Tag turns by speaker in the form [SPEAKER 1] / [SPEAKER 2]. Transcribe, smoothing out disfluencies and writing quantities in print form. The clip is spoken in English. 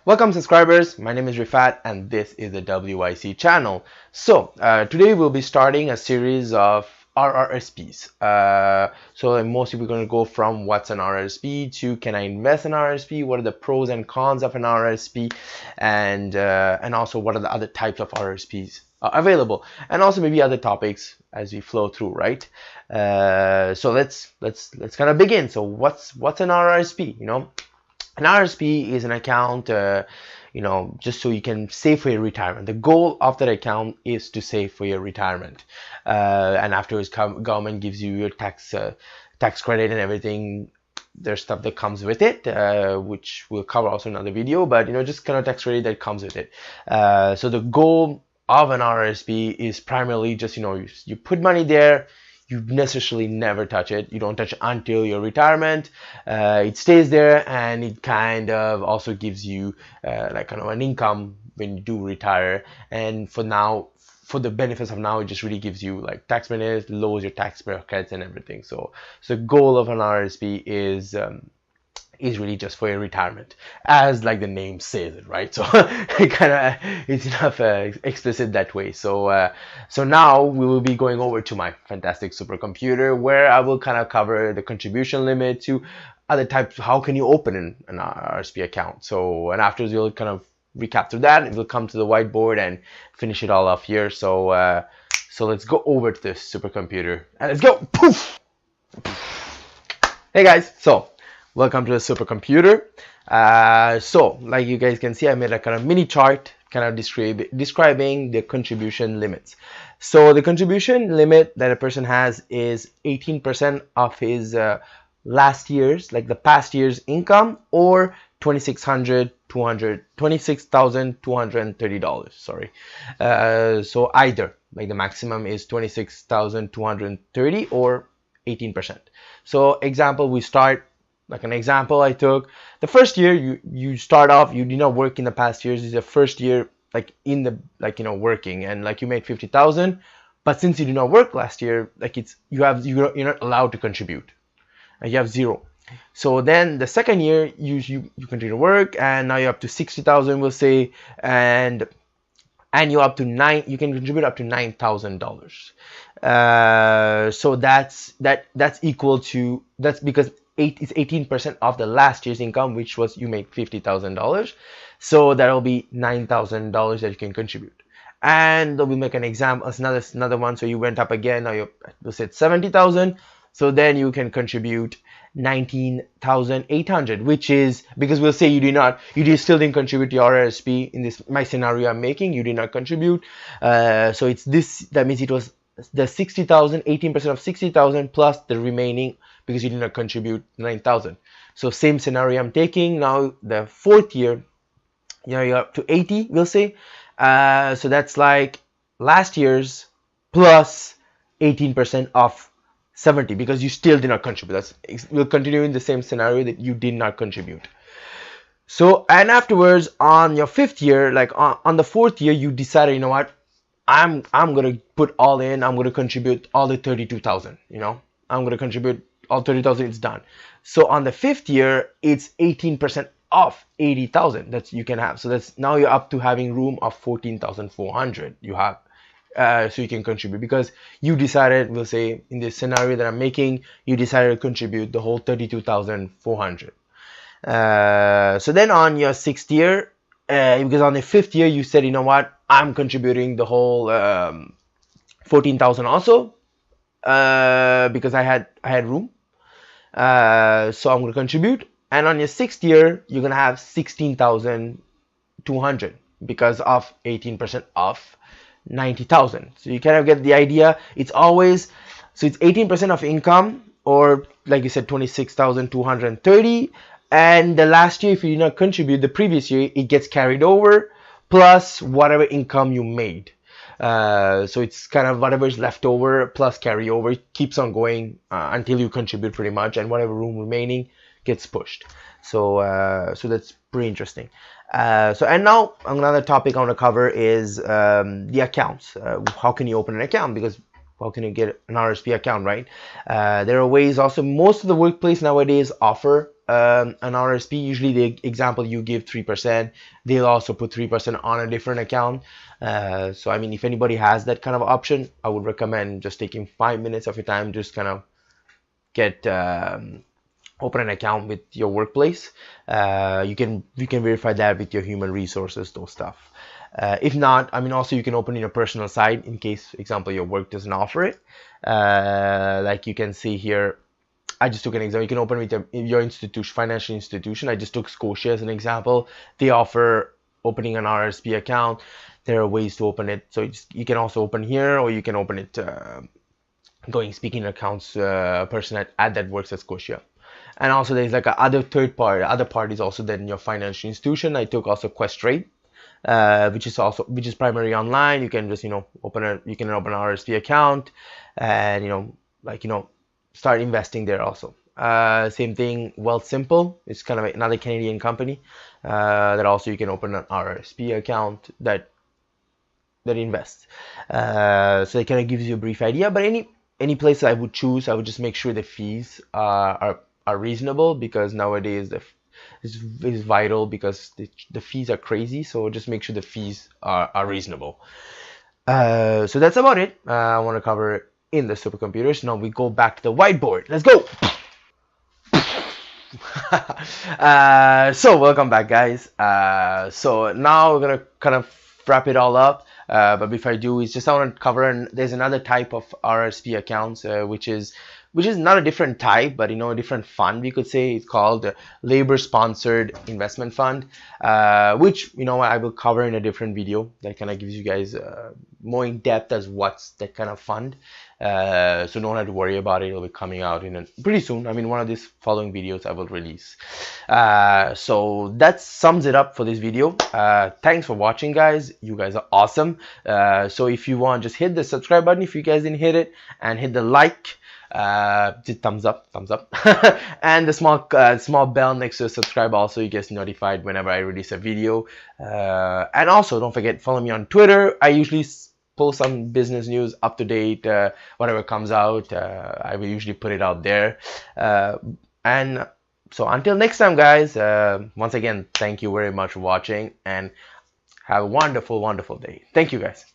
[SPEAKER 1] Welcome subscribers, my name is Rifat and this is the WYC channel. So today we'll be starting a series of RRSPs. So mostly we're going to go from what's an RRSP to can I invest in RRSP, what are the pros and cons of an RRSP, and also what are the other types of RRSPs available, and also maybe other topics as we flow through, right? So let's kind of begin. So what's an RRSP? An RRSP is an account, just so you can save for your retirement. The goal of that account is to save for your retirement, and afterwards, government gives you your tax credit and everything. There's stuff that comes with it, which we'll cover also in another video. But just kind of tax credit that comes with it. So the goal of an RRSP is primarily just you put money there. You necessarily never touch it. You don't touch it until your retirement. It stays there, and it kind of also gives you like kind of an income when you do retire. And for the benefits of now, it just really gives you like tax benefits, lowers your tax brackets and everything. So the goal of an RRSP is really just for your retirement, as like the name says it, right? So it's enough explicit that way. So now we will be going over to my fantastic supercomputer, where I will kind of cover the contribution limit to other types. How can you open an RRSP account? So, and afterwards we'll kind of recap through that, and we'll come to the whiteboard and finish it all off here. So let's go over to the supercomputer and let's go. Poof. Hey guys, so welcome to the supercomputer. So like you guys can see, I made a kind of mini chart kind of describing the contribution limits. So the contribution limit that a person has is 18% of his last year's, like the past year's income, or $26,230. Sorry. So either, like the maximum is $26,230 or 18%. So example, we start. Like an example I took, the first year you start off, you did not work in the past years. This is the first year working, and like you made 50,000, but since you did not work last year, like you're not allowed to contribute, and you have zero. So then the second year you continue to work, and now you're up to 60,000, we'll say, and you're up to you can contribute up to $9,000. So that's equal to, that's because it's 18% of the last year's income, which was you made $50,000. So that'll be $9,000 that you can contribute. And we'll make an example, another one. So you went up again. Now we'll say 70,000. So then you can contribute 19,800, which is because we'll say you still didn't contribute to your RRSP in this my scenario I'm making. You did not contribute. So it's this. That means it was the 60,000, 18% of 60,000 plus the remaining, because you did not contribute 9,000. So same scenario I'm taking now. The fourth year, you're up to 80, we'll say. So that's like last year's plus 18% of 70, because you still did not contribute. We'll continue in the same scenario that you did not contribute. So, and afterwards on your fifth year, like on the fourth year, you decided, you know what, I'm gonna put all in. I'm gonna contribute all the 32,000. I'm gonna contribute all 30,000. It's done. So on the fifth year, it's 18% off 80,000 that you can have. So that's now you're up to having room of 14,400. You have, so you can contribute because you decided. We'll say in this scenario that I'm making, you decided to contribute the whole 32,400. So then on your sixth year, because on the fifth year you said, you know what, I'm contributing the whole 14,000 also, because I had room. So I'm going to contribute. And on your sixth year, you're going to have 16,200 because of 18% off 90,000. So you kind of get the idea. It's 18% of income, or like you said, 26,230. And the last year, if you did not contribute the previous year, it gets carried over plus whatever income you made. So it's kind of whatever is left over plus carryover. It keeps on going until you contribute pretty much, and whatever room remaining gets pushed. So that's pretty interesting. And now another topic I want to cover is the accounts. How can you open an account? Because how can you get an RRSP account, right? There are ways also. Most of the workplace nowadays offer an RRSP. Usually the example you give 3%, they'll also put 3% on a different account. So I mean, if anybody has that kind of option, I would recommend just taking 5 minutes of your time, just kind of get open an account with your workplace. You can verify that with your human resources, those stuff. If not, I mean, also you can open in your personal site in case, example, your work doesn't offer it. Like you can see here, I just took an example. You can open with your institution, financial institution. I just took Scotia as an example. They offer opening an RRSP account. There are ways to open it. So you can also open here, or you can open it going speaking accounts person at that works at Scotia. And also there's like a other other parties also than your financial institution. I took also Questrade, which is primarily online. You can just open an RRSP account, and start investing there also. Same thing, Wealthsimple. It's kind of another Canadian company that also you can open an RRSP account that invests. So it kind of gives you a brief idea. But any place I would choose, I would just make sure the fees are reasonable, because nowadays is vital, because the fees are crazy. So just make sure the fees are reasonable. So that's about it. I want to cover in the supercomputers. Now we go back to the whiteboard. Let's go. So welcome back, guys. So now we're gonna kind of wrap it all up. But before I do, is just I want to cover, there's another type of RRSP accounts, which is not a different type, but a different fund, we could say. It's called labor sponsored investment fund, which I will cover in a different video that kind of gives you guys more in depth as what's that kind of fund. So don't have to worry about it. It'll be coming out pretty soon. I mean, one of these following videos I will release. So that sums it up for this video. Thanks for watching, guys. You guys are awesome. So if you want, just hit the subscribe button if you guys didn't hit it, and hit the like. Just thumbs up and the small bell next to the subscribe, also you get notified whenever I release a video. And also don't forget, follow me on Twitter. I usually post some business news, up to date, whatever comes out. I will usually put it out there. And so until next time, guys, once again, thank you very much for watching, and have a wonderful day. Thank you, guys.